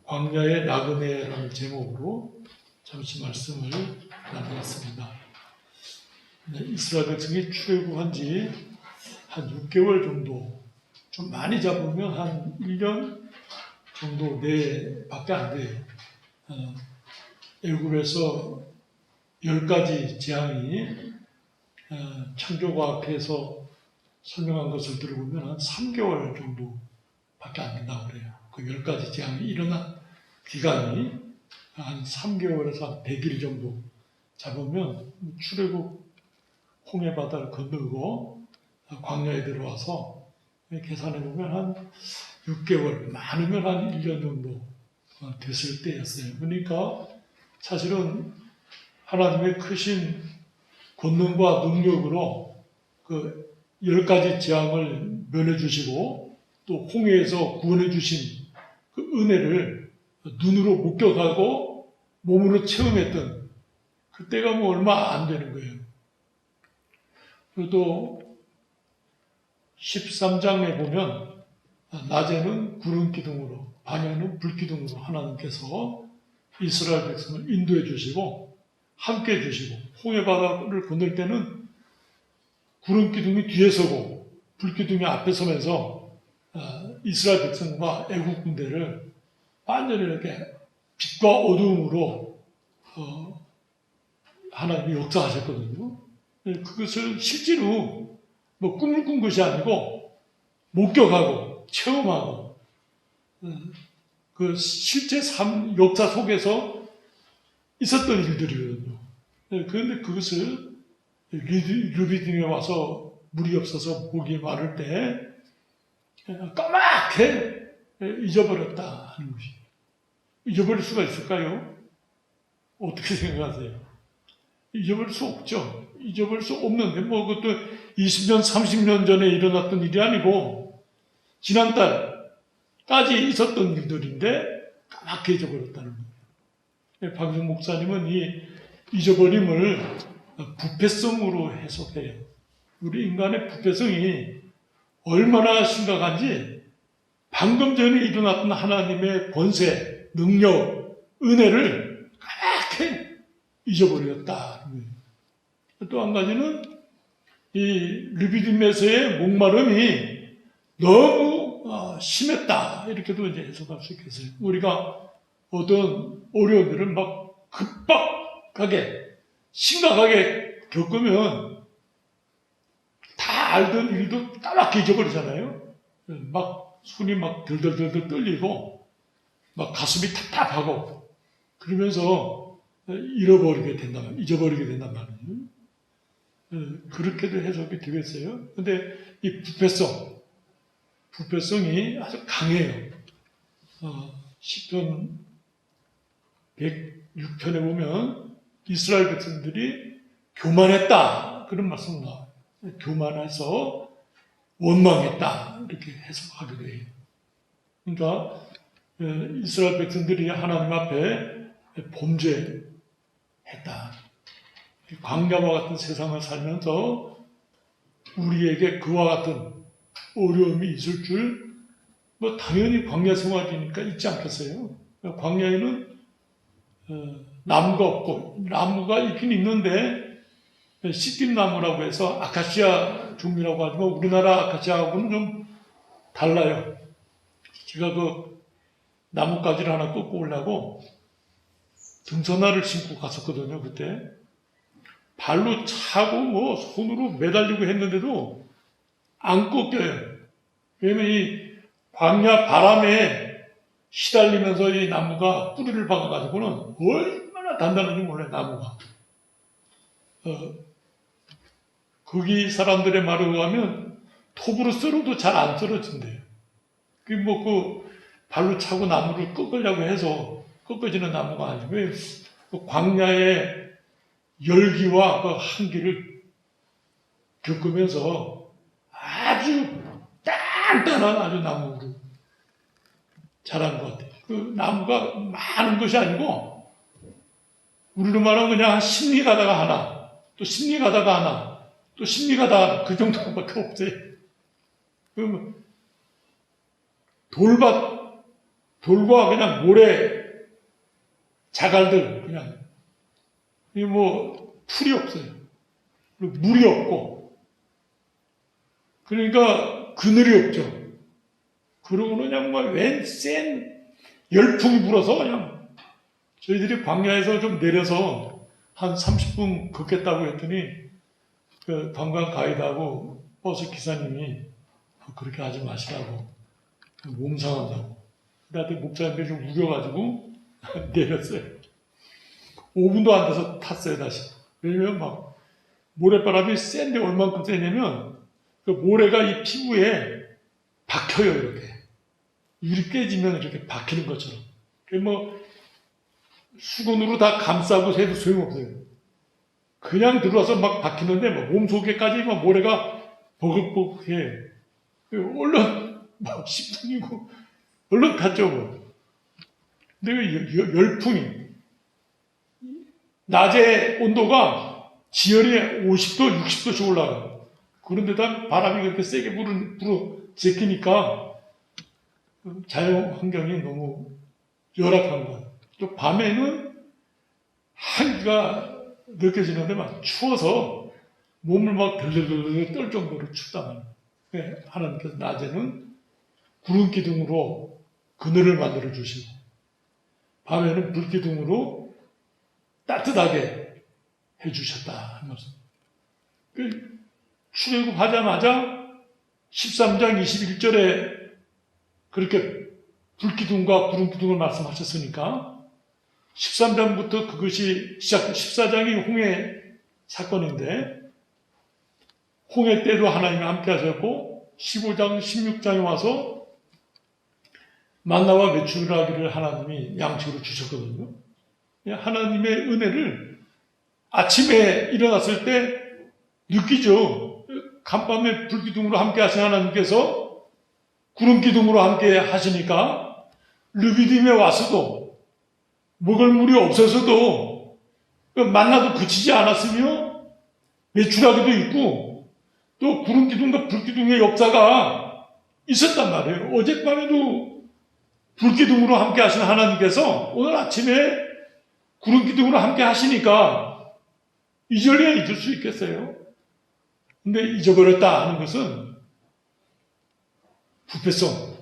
광야의 나그네라는 제목으로 잠시 말씀을 나누었습니다. 이스라엘 백성이 출애굽한 지 한 6개월 정도, 좀 많이 잡으면 한 1년 정도 내밖에 안 돼요. 애굽에서 10가지 재앙이 창조과학에서 설명한 것을 들어보면 한 3개월 정도밖에 안 된다고 그래요. 그 10가지 재앙이 일어난 기간이 한 3개월에서 한 100일 정도 잡으면 출애굽 홍해 바다를 건너고 광야에 들어와서 계산해보면 한 6개월, 많으면 한 1년 정도 됐을 때였어요. 그러니까 사실은 하나님의 크신 권능과 능력으로 그 10가지 재앙을 면해주시고 또 홍해에서 구원해주신 그 은혜를 눈으로 목격하고 몸으로 체험했던 그때가 뭐 얼마 안 되는 거예요. 그리고 또 13장에 보면 낮에는 구름 기둥으로 밤에는 불 기둥으로 하나님께서 이스라엘 백성을 인도해 주시고 함께 해 주시고 홍해 바다를 건널 때는 구름 기둥이 뒤에 서고 불 기둥이 앞에 서면서 이스라엘 백성과 애국 군대를 완전히 이렇게 빛과 어두움으로 하나님이 역사하셨거든요. 그것을 실제로 뭐 꿈을 꾼 것이 아니고 목격하고 체험하고 그 실제 삶 역사 속에서 있었던 일들이거든요. 그런데 그것을 르비딤에 와서 물이 없어서 목이 마를 때 까맣게 잊어버렸다 하는 것이. 잊어버릴 수가 있을까요? 어떻게 생각하세요? 잊어버릴 수 없죠. 잊어버릴 수 없는데 뭐 그것도 20년, 30년 전에 일어났던 일이 아니고 지난달까지 있었던 일들인데 까맣게 잊어버렸다는 거예요. 박영 목사님은 이 잊어버림을 부패성으로 해석해요. 우리 인간의 부패성이 얼마나 심각한지 방금 전에 일어났던 하나님의 권세, 능력, 은혜를 까맣게 잊어버렸다. 또 한 가지는 이 르비딤에서의 목마름이 너무 심했다. 이렇게도 이제 해석할 수 있겠어요. 우리가 어떤 어려움들을 막 급박하게, 심각하게 겪으면 다 알던 일도 까맣게 잊어버리잖아요. 막 손이 막 덜덜덜 떨리고 막 가슴이 답답하고 그러면서 잊어버리게 된단 말이에요. 그렇게도 해석이 되겠어요. 근데 이 부패성이 아주 강해요. 시편 106편에 보면 이스라엘 백성들이 교만했다. 그런 말씀 나와요. 교만해서 원망했다. 이렇게 해석하기도 해요. 그러니까 이스라엘 백성들이 하나님 앞에 범죄했다. 광야와 같은 세상을 살면서 우리에게 그와 같은 어려움이 있을 줄 뭐 당연히 광야 생활이니까 있지 않겠어요? 광야에는 나무가 없고 나무가 있긴 있는데 시띠나무라고 해서 아카시아 종류라고 하지만 우리나라 아카시아하고는 좀 달라요. 제가 그 나뭇가지를 하나 꺾고 오려고 등선화를 신고 갔었거든요. 그때 발로 차고 뭐 손으로 매달리고 했는데도 안 꺾여요. 왜냐면 이 광야 바람에 시달리면서 이 나무가 뿌리를 박아가지고는 얼마나 단단한지 몰라요, 나무가. 거기 사람들의 말에 의하면 톱으로 썰어도 잘 안 썰어진대요. 그 뭐 그 발로 차고 나무를 꺾으려고 해서 꺾어지는 나무가 아니고 그 광야의 열기와 그 한기를 겪으면서 아주 단단한 아주 나무로 자란 것 같아요. 그 나무가 많은 것이 아니고 우리로 말하면 그냥 한 10리 가다가 하나, 또 10리 가다가 하나, 또 10리 가다가 하나, 그 정도밖에 없어요. 그 돌밭 돌과 그냥 모래 자갈들 그냥 이 뭐 풀이 없어요. 그리고 물이 없고 그러니까 그늘이 없죠. 그러고는 그냥 막웬센 열풍이 불어서 그냥 저희들이 광야에서 좀 내려서 한 30분 걷겠다고 했더니 그 관광 가이드하고 버스 기사님이 그렇게 하지 마시라고 몸 상한다고 나한테 목사님들이 좀 우겨가지고 내렸어요. 5분도 안 돼서 탔어요 다시. 왜냐면 막 모래바람이 센데 얼만큼 세냐면 그 모래가 이 피부에 박혀요 이렇게. 유리 깨지면 이렇게 박히는 것처럼. 뭐 수건으로 다 감싸고 해도 소용없어요. 그냥 들어와서 막 박히는데 막 몸속에까지 막 모래가 버글버글해. 얼른 막 10분이고 얼른 탔죠 뭐. 근데 그 열풍이 낮에 온도가 지열이 50도, 60도씩 올라가요. 그런데다 바람이 그렇게 세게 불어 제끼니까 자연 환경이 너무 열악한 거예요. 또 밤에는 한기가 느껴지는데 막 추워서 몸을 막 들들들 떨 정도로 춥다 말이에요. 하나님께서 낮에는 구름 기둥으로 그늘을 만들어 주시고 밤에는 불 기둥으로 따뜻하게 해주셨다. 그 출애굽하자마자 13장 21절에 그렇게 불기둥과 구름기둥을 말씀하셨으니까 13장부터 그것이 시작, 14장이 홍해 사건인데 홍해 때도 하나님이 함께 하셨고 15장, 16장에 와서 만나와 메추라기를 하나님이 양식으로 주셨거든요. 하나님의 은혜를 아침에 일어났을 때 느끼죠. 간밤에 불기둥으로 함께 하신 하나님께서 구름기둥으로 함께 하시니까 르비딤에 와서도 먹을 물이 없어서도 만나도 그치지 않았으며 메추라기도 있고 또 구름기둥과 불기둥의 역사가 있었단 말이에요. 어젯밤에도 불기둥으로 함께 하신 하나님께서 오늘 아침에 구름기둥으로 함께 하시니까 잊을래야 잊을 수 있겠어요? 근데 잊어버렸다 하는 것은 부패성,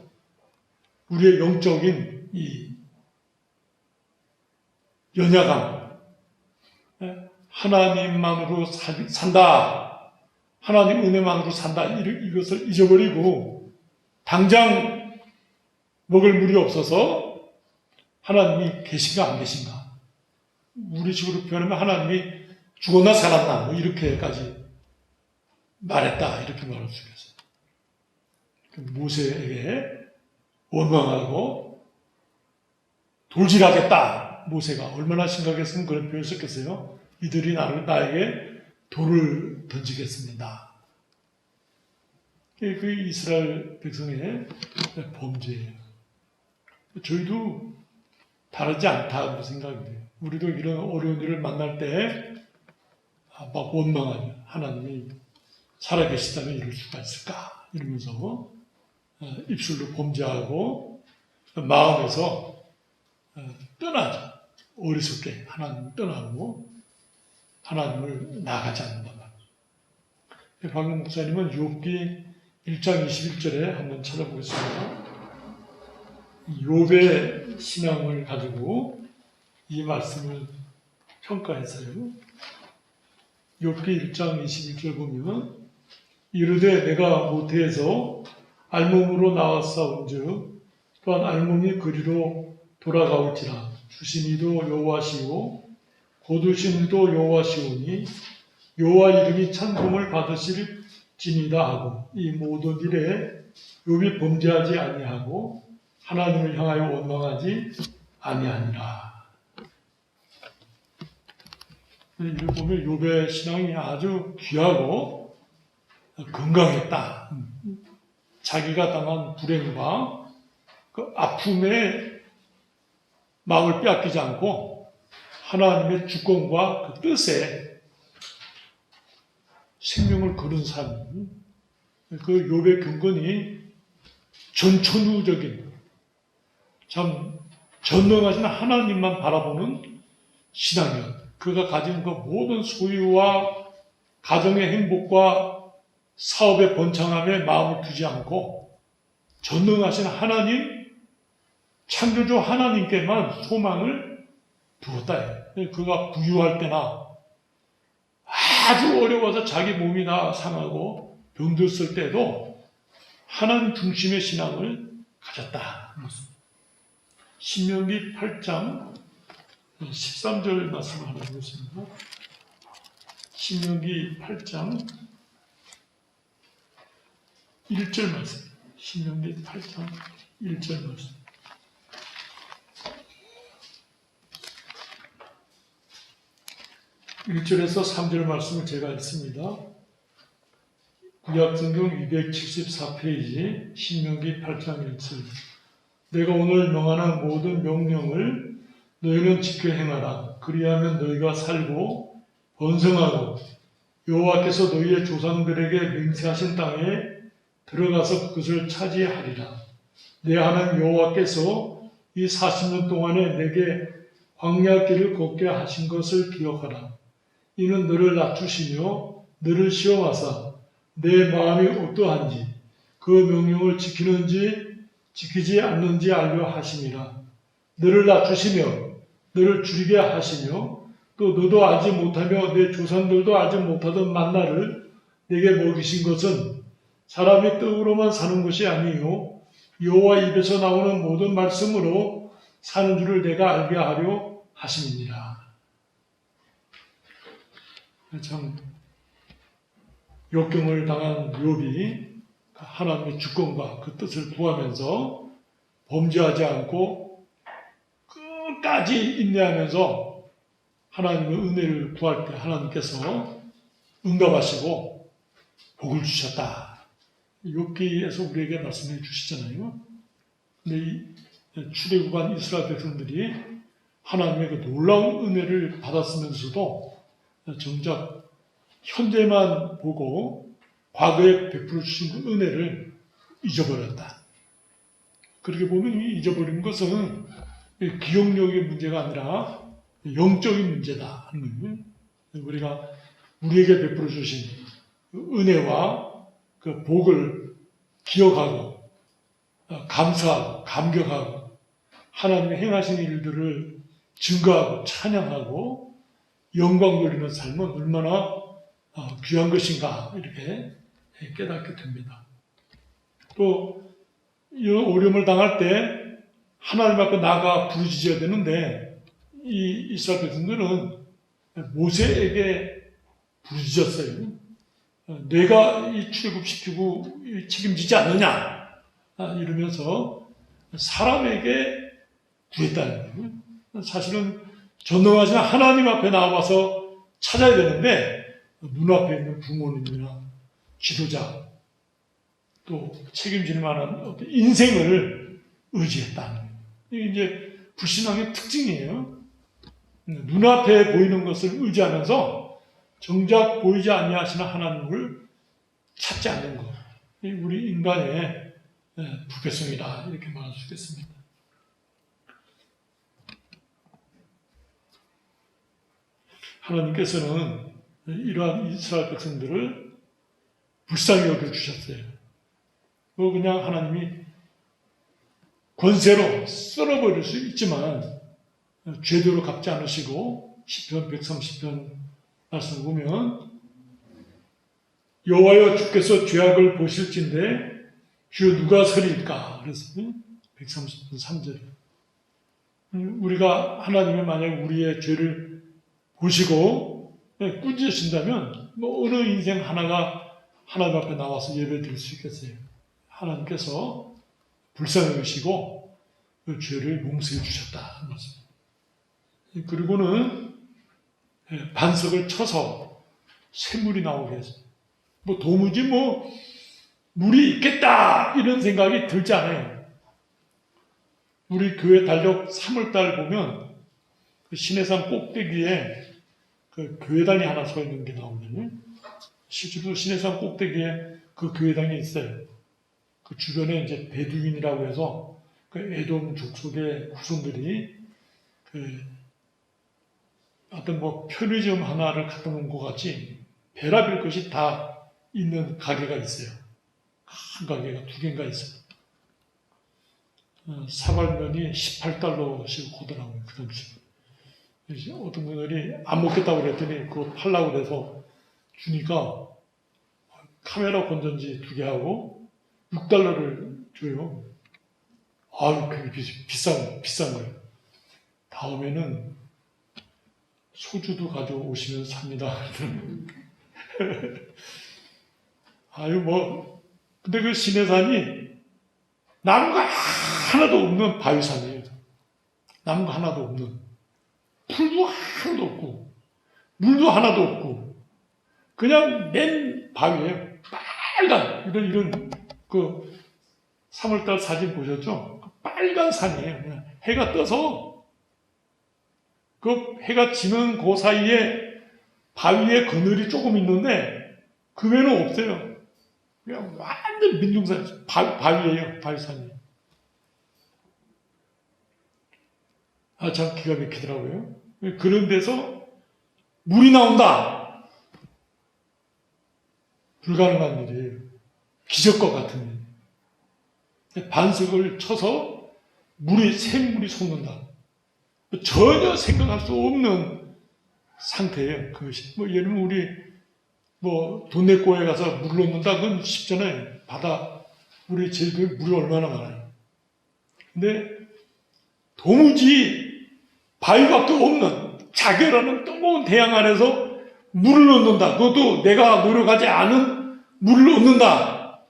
우리의 영적인 이 연약함, 하나님만으로 산다, 하나님 은혜만으로 산다 이것을 잊어버리고 당장 먹을 물이 없어서 하나님이 계신가 안 계신가 우리 식으로 표현하면 하나님이 죽었나 살았나 뭐 이렇게까지 말했다 이렇게 말할 수 있겠어요. 모세에게 원망하고 돌질하겠다. 모세가 얼마나 심각했으면 그런 표현을 썼겠어요. 이들이 나에게 돌을 던지겠습니다. 그 이스라엘 백성의 범죄예요. 저희도 다르지 않다고 생각이 돼요. 우리도 이런 어려운 일을 만날 때 막 원망하죠. 하나님이 살아계시다면 이럴 수가 있을까? 이러면서 입술로 범죄하고 마음에서 떠나죠. 어리석게 하나님을 떠나고 하나님을 나가지 않는단 말이에요. 방금 목사님은 욥기 1장 21절에 한번 찾아보겠습니다. 욥의 신앙을 가지고 이 말씀을 평가했어요. 욥기 1장 21절 보면 이르되 내가 모태에서 알몸으로 나왔사온즉 또한 알몸이 그리로 돌아가올지라 주신 이도 여호와시오 거두신 이도 여호와시오니 여호와 이름이 찬송을 받으실 지니다 하고 이 모든 일에 욥이 범죄하지 아니하고 하나님을 향하여 원망하지 아니하니라. 이를 보면 욥의 신앙이 아주 귀하고 건강했다. 자기가 당한 불행과 그 아픔에 마음을 빼앗기지 않고 하나님의 주권과 그 뜻에 생명을 거는 삶. 그 욥의 근건이 전천후적인 참 전능하신 하나님만 바라보는 신앙이요. 그가 가진 그 모든 소유와 가정의 행복과 사업의 번창함에 마음을 두지 않고 전능하신 하나님, 창조주 하나님께만 소망을 두었다. 그가 부유할 때나 아주 어려워서 자기 몸이 다 상하고 병들었을 때도 하나님 중심의 신앙을 가졌다. 신명기 8장 13절 말씀을 하나 보겠습니다. 신명기 8장 1절 말씀. 신명기 8장 1절 말씀. (1절에서) (3절) 말씀을 제가 읽습니다. 구약성경 274페이지 신명기 8장 1절. 내가 오늘 명하는 모든 명령을 너희는 지켜 행하라. 그리하면 너희가 살고 번성하고 여호와께서 너희의 조상들에게 맹세하신 땅에 들어가서 그것을 차지하리라. 내 하나님 여호와께서 이 40년 동안에 내게 광야 길을 걷게 하신 것을 기억하라. 이는 너를 낮추시며 너를 시험하사 내 마음이 어떠한지 그 명령을 지키는지 지키지 않는지 알려 하심이라. 너를 낮추시며 너를 줄이게 하시며 또 너도 알지 못하며 내 조상들도 알지 못하던 만나를 내게 먹이신 것은 사람이 떡으로만 사는 것이 아니요 여호와 입에서 나오는 모든 말씀으로 사는 줄을 내가 알게 하려 하심이니라. 참 역경을 당한 욥이 하나님의 주권과 그 뜻을 구하면서 범죄하지 않고 끝까지 인내하면서 하나님의 은혜를 구할 때 하나님께서 응답하시고 복을 주셨다. 욥기에서 우리에게 말씀해 주시잖아요. 근데 이 출애굽한 이스라엘 백성들이 하나님의 그 놀라운 은혜를 받았으면서도 정작 현재만 보고 과거에 베풀어 주신 그 은혜를 잊어버렸다. 그렇게 보면 잊어버린 것은 기억력의 문제가 아니라 영적인 문제다 하는 거예요. 우리가 우리에게 베풀어 주신 은혜와 그 복을 기억하고 감사하고 감격하고 하나님의 행하신 일들을 증거하고 찬양하고 영광 돌리는 삶은 얼마나 귀한 것인가 이렇게 깨닫게 됩니다. 또 이 어려움을 당할 때 하나님 앞에 나가 부르짖어야 되는데 이 이스라엘 백성들은 모세에게 부르짖었어요. 내가 이 출애굽시키고 책임지지 않느냐 이러면서 사람에게 구했다는 거예요. 사실은 전능하신 하나님 앞에 나와서 찾아야 되는데 눈앞에 있는 부모님이나 지도자 또 책임질 만한 어떤 인생을 의지했다는 거예요. 이게 이제 불신앙의 특징이에요. 눈앞에 보이는 것을 의지하면서 정작 보이지 아니하시는 하나님을 찾지 않는 것. 우리 인간의 부패성이다 이렇게 말할 수 있겠습니다. 하나님께서는 이러한 이스라엘 백성들을 불쌍히 여겨주셨어요. 그냥 하나님이 권세로 썰어버릴 수 있지만 죄대로 갚지 않으시고 시편 130편 말씀 보면 여호와여 주께서 죄악을 보실진대 주여 누가 서리일까? 그래서 130편 3절 우리가 하나님이 만약 우리의 죄를 보시고 꾸짖으신다면 어느 인생 하나가 하나님 앞에 나와서 예배드릴 수 있겠어요? 하나님께서 불쌍히 여기시고 그 죄를 용서해 주셨다. 그리고는 반석을 쳐서 샘물이 나오게 했어요. 도무지 물이 있겠다 이런 생각이 들지 않아요. 우리 교회 달력 3월달 보면 그 시내산 꼭대기에 그 교회당이 하나 서 있는 게 나오거든요. 실제로 시내산 꼭대기에 그 교회당이 있어요. 그 주변에 이제 베두인이라고 해서 그 에돔 족속의 후손들이 그 어떤 뭐 편의점 하나를 갖다 놓은 것 같이 별의별 것이 다 있는 가게가 있어요. 한 가게가 두 개인가 있어요. 사발면이 $18씩 하더라고요. 그 당시. 어떤 분들이 안 먹겠다고 그랬더니 그거 팔라고 그래서 주니까 카메라 건전지 두 개 하고 $6를 줘요. 아유, 그게 비싼 거예요. 다음에는 소주도 가져오시면 삽니다. 아유, 근데 그 시내산이 나무가 하나도 없는 바위산이에요. 나무가 하나도 없는. 풀도 하나도 없고, 물도 하나도 없고, 그냥 맨 바위예요. 빨간, 그 3월달 사진 보셨죠? 빨간 산이에요. 그냥 해가 떠서, 그 해가 지는 그 사이에 바위에 그늘이 조금 있는데, 그 외에는 없어요. 그냥 완전 민둥산, 바위예요. 바위산이에요. 아, 참 기가 막히더라고요. 그런 데서 물이 나온다. 불가능한 일이에요. 기적과 같은 일. 반석을 쳐서 샘물이 솟는다. 전혀 생각할 수 없는 상태예요. 그것이. 예를 들면 우리 돈내고에 가서 물 넣는다. 그건 쉽잖아요. 우리 제주도에 물이 얼마나 많아요. 근데 도무지 바위밖에 없는 자결하는 뜨거운 태양 안에서 물을 넣는다. 그것도 내가 노력하지 않은 물을 얻는다.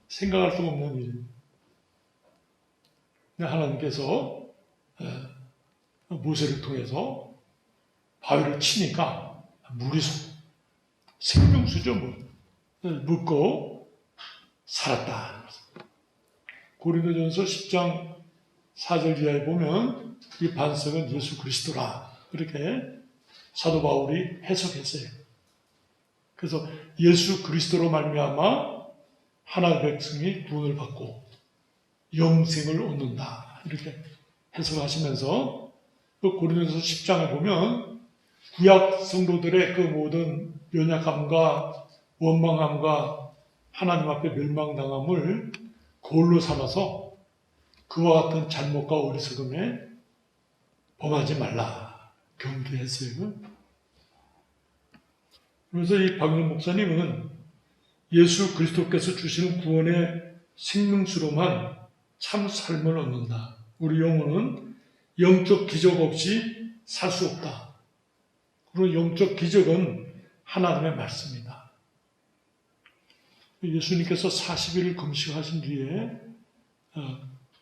생각할 수가 없는 일입니다. 하나님께서 모세를 통해서 바위를 치니까 물이 생명수죠. 묻고 살았다. 고린도전서 10장 4절 이하에 보면 이 반석은 예수 그리스도라. 그렇게 사도 바울이 해석했어요. 그래서 예수 그리스도로 말미암아 하나님의 백성이 구원을 받고 영생을 얻는다. 이렇게 해석하시면서 그 고린도서 10장에 보면 구약 성도들의 그 모든 연약함과 원망함과 하나님 앞에 멸망당함을 거울로 삼아서 그와 같은 잘못과 어리석음에 범하지 말라 경계했어요. 그래서 이 박윤 목사님은 예수 그리스도께서 주시는 구원의 생명수로만 참 삶을 얻는다. 우리 영혼은 영적 기적 없이 살 수 없다. 그리고 영적 기적은 하나님의 말씀이다. 예수님께서 40일을 금식하신 뒤에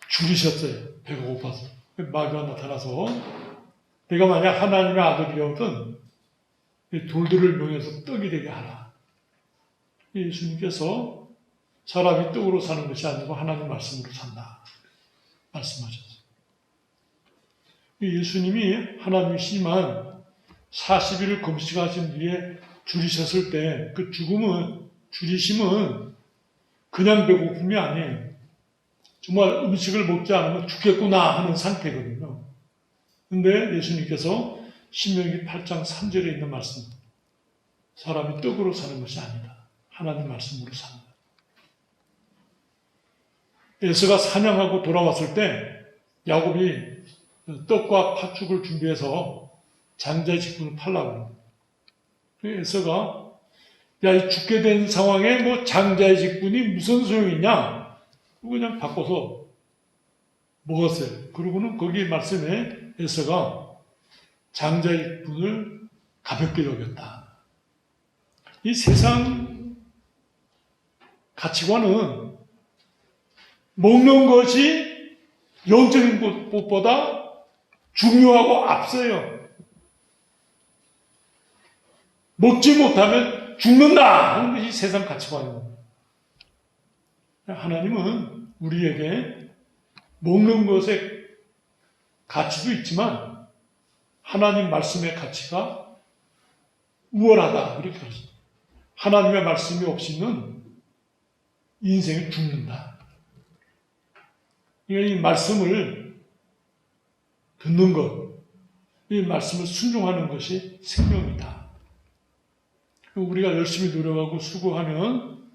줄이셨어요. 배가 고파서. 마귀가 나타나서 내가 만약 하나님의 아들이었던 돌들을 명해서 떡이 되게 하라. 예수님께서 사람이 떡으로 사는 것이 아니고 하나님 말씀으로 산다. 말씀하셨어요. 예수님이 하나님이시지만 40일을 금식하신 뒤에 줄이셨을 때 그 줄이심은 그냥 배고픔이 아니에요. 정말 음식을 먹지 않으면 죽겠구나 하는 상태거든요. 근데 예수님께서 신명기 8장 3절에 있는 말씀, 사람이 떡으로 사는 것이 아니다. 하나님 말씀으로 산다. 에서가 사냥하고 돌아왔을 때 야곱이 떡과 팥죽을 준비해서 장자의 직분을 팔라고 합니다. 에서가 야, 죽게 된 상황에 장자의 직분이 무슨 소용이냐? 그냥 바꿔서 먹었어요. 그러고는 거기 말씀에 에서가 장자의 직분을 가볍게 여겼다. 이 세상 가치관은 먹는 것이 영적인 것보다 중요하고 앞서요. 먹지 못하면 죽는다 하는 것이 세상 가치관입니다. 하나님은 우리에게 먹는 것의 가치도 있지만 하나님 말씀의 가치가 우월하다 이렇게 하십니다. 하나님의 말씀이 없이는 인생이 죽는다. 이 말씀을 듣는 것, 이 말씀을 순종하는 것이 생명이다. 우리가 열심히 노력하고 수고하면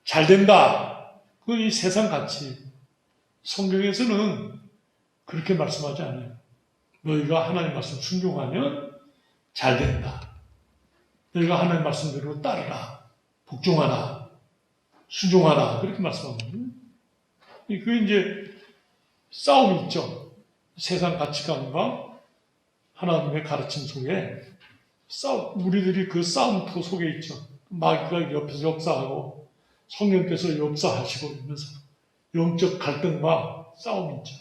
잘 된다. 그건 이 세상 가치. 성경에서는 그렇게 말씀하지 않아요. 너희가 하나님 말씀 순종하면 잘 된다. 너희가 하나님 말씀대로 따르라. 복종하라. 순종하라. 그렇게 말씀합니다. 그게 이제 싸움이 있죠. 세상 가치관과 하나님의 가르침 속에 우리들이 그 싸움터 속에 있죠. 마귀가 옆에서 역사하고 성령께서 역사하시고 이러면서 영적 갈등과 싸움이 있죠.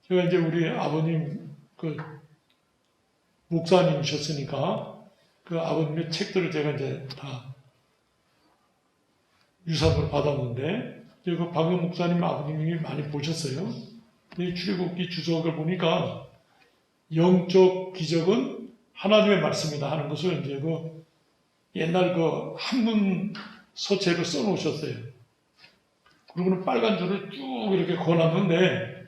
제가 이제 우리 아버님 목사님이셨으니까 그 아버님의 책들을 제가 이제 다 유산으로 받았는데 그 박영 목사님 아버님이 많이 보셨어요. 이 출애굽기 주석을 보니까 영적 기적은 하나님의 말씀이다 하는 것을 이제 그 옛날 그 한문 서체로 써놓으셨어요. 그리고는 빨간 줄을 쭉 이렇게 걸었는데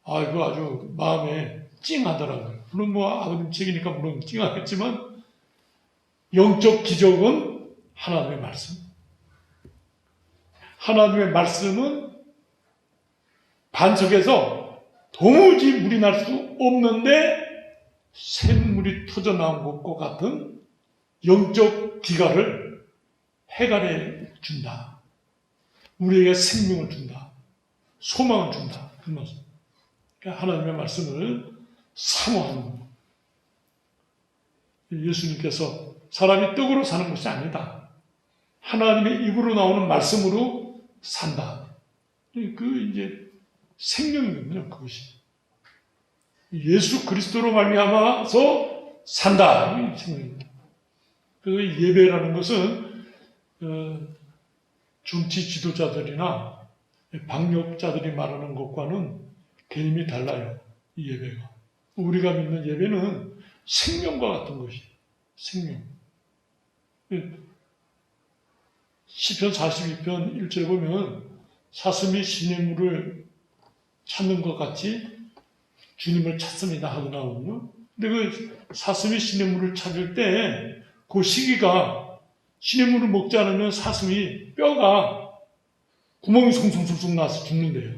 이거 아주 마음에 찡하더라고요. 물론 뭐 아버님 책이니까 물론 찡하겠지만 영적 기적은 하나님의 말씀. 하나님의 말씀은 반석에서 도무지 물이 날 수 없는데 샘물이 터져 나온 것과 같은 영적 기가를 해갈해 준다. 우리에게 생명을 준다. 소망을 준다. 그 말씀. 그러니까 하나님의 말씀을 사모하는 것. 예수님께서 사람이 떡으로 사는 것이 아니다. 하나님의 입으로 나오는 말씀으로 산다. 이제 생명이거든요. 그것이. 예수 그리스도로 말미암아서 산다. 이게 생명입니다. 그래서 예배라는 것은 정치 지도자들이나 방역자들이 말하는 것과는 개념이 달라요. 이 예배가. 우리가 믿는 예배는 생명과 같은 것이. 생명. 시편 42편 1절에 보면 사슴이 시냇물을 찾는 것 같이 주님을 찾습니다 하고 나오거든요. 근데 그 사슴이 시냇물을 찾을 때 그 시기가 시냇물을 먹지 않으면 사슴이 뼈가 구멍이 송송송송 나서 죽는데요.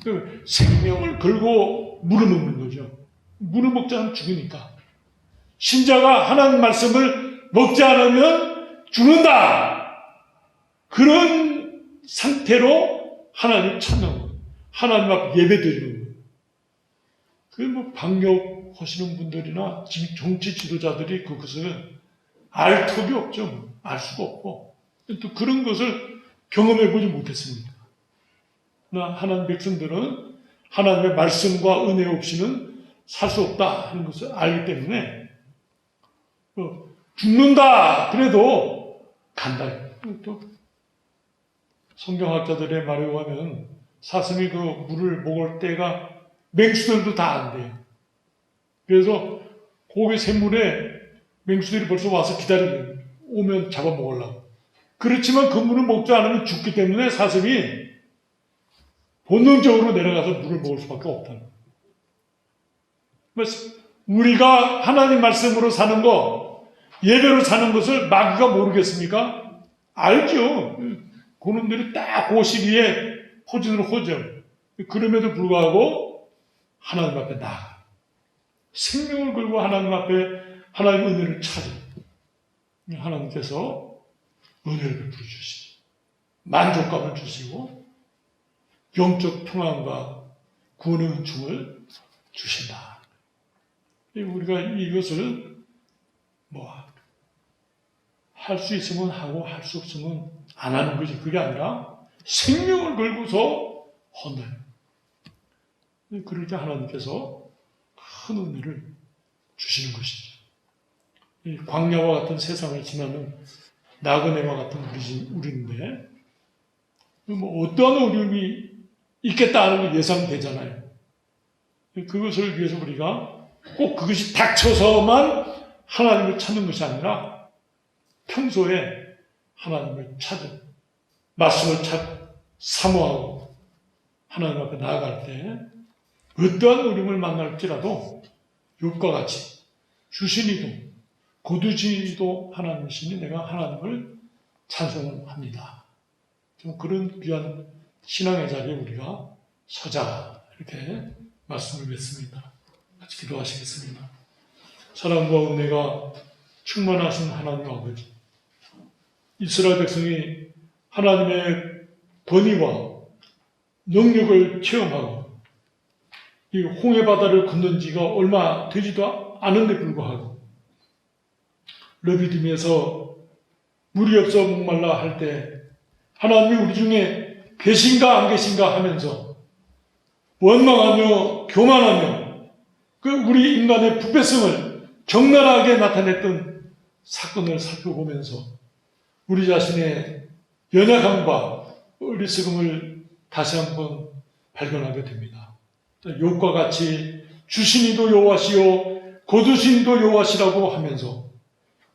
그 생명을 걸고 물을 먹는 거죠. 물을 먹지 않으면 죽으니까. 신자가 하나님 말씀을 먹지 않으면 죽는다. 그런 상태로 하나님을 찾는 거예요. 하나님 앞에 예배드리는 거예요. 뭐 방역하시는 분들이나 정치 지도자들이 그것을 알 턱이 없죠. 알 수가 없고. 또 그런 것을 경험해보지 못했습니다. 하나님 백성들은 하나님의 말씀과 은혜 없이는 살 수 없다 하는 것을 알기 때문에 죽는다 그래도 간다. 또 성경학자들의 말에 의하면 사슴이 그 물을 먹을 때가 맹수들도 다 안 돼요. 그래서 고기 샘물에 맹수들이 벌써 와서 기다리고 오면 잡아먹으려고. 그렇지만 그 물을 먹지 않으면 죽기 때문에 사슴이 본능적으로 내려가서 물을 먹을 수밖에 없다는 거예요. 우리가 하나님 말씀으로 사는 거, 예배로 사는 것을 마귀가 모르겠습니까? 알죠. 그놈들이 딱 그 시기에 포진을 하죠. 그럼에도 불구하고 하나님 앞에 나아가. 생명을 걸고 하나님 앞에 하나님의 은혜를 찾아. 하나님께서 은혜를 베풀어 주시고 만족감을 주시고 영적 평안과 구원의 은총을 주신다. 우리가 이것을 할 수 있으면 하고 할 수 없으면 안 하는 것이 그게 아니라 생명을 걸고서 헌다. 그럴 때 하나님께서 큰 은혜를 주시는 것이죠. 이 광야와 같은 세상을 지나는 나그네와 같은 우리인데 어떠한 어려움이 있겠다 하는 게 예상되잖아요. 그것을 위해서 우리가 꼭 그것이 닥쳐서만 하나님을 찾는 것이 아니라 평소에 하나님을 찾은 말씀을 사모하고 하나님 앞에 나아갈 때 어떠한 어려움을 만날지라도 욥과 같이 주신이도 거두시니도 하나님이시니 내가 하나님을 찬송을 합니다. 좀 그런 귀한 신앙의 자리에 우리가 서자, 이렇게 말씀을 맺습니다. 같이 기도하시겠습니다. 사랑과 은혜가 충만하신 하나님 아버지, 이스라엘 백성이 하나님의 권위와 능력을 체험하고 이 홍해 바다를 건넌 지가 얼마 되지도 않은데 불구하고 르비딤에서 물이 없어 목말라 할 때 하나님이 우리 중에 계신가 안 계신가 하면서 원망하며 교만하며 그 우리 인간의 부패성을 적나라하게 나타냈던 사건을 살펴보면서 우리 자신의 연약함과 어리석음을 다시 한번 발견하게 됩니다. 욥과 같이 주신이도 여호와시요 거두신이도 여호와시라고 하면서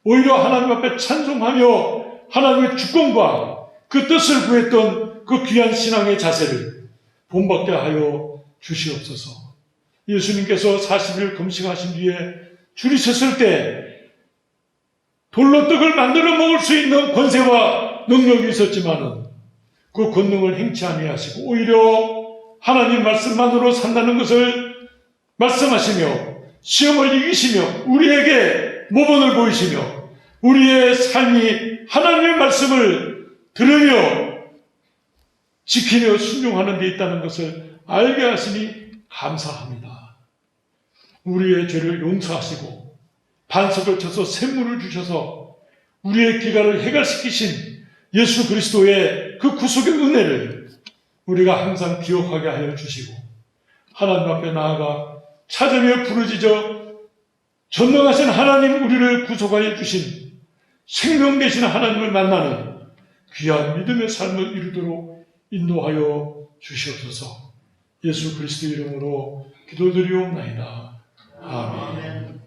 오히려 하나님 앞에 찬송하며 하나님의 주권과 그 뜻을 구했던 그 귀한 신앙의 자세를 본받게 하여 주시옵소서. 예수님께서 40일 금식하신 뒤에 줄이 섰을 때 돌로 떡을 만들어 먹을 수 있는 권세와 능력이 있었지만은 그 권능을 행치 아니하시고 오히려 하나님 말씀만으로 산다는 것을 말씀하시며 시험을 이기시며 우리에게 모범을 보이시며 우리의 삶이 하나님의 말씀을 들으며 지키며 순종하는 데 있다는 것을 알게 하시니 감사합니다. 우리의 죄를 용서하시고 반석을 쳐서 샘물을 주셔서 우리의 기갈을 해결시키신 예수 그리스도의 그 구속의 은혜를 우리가 항상 기억하게 하여 주시고 하나님 앞에 나아가 찾으며 부르짖어 전능하신 하나님 우리를 구속하여 주신 생명 되신 하나님을 만나는 귀한 믿음의 삶을 이루도록 인도하여 주시옵소서. 예수 그리스도 이름으로 기도드리옵나이다. 아멘.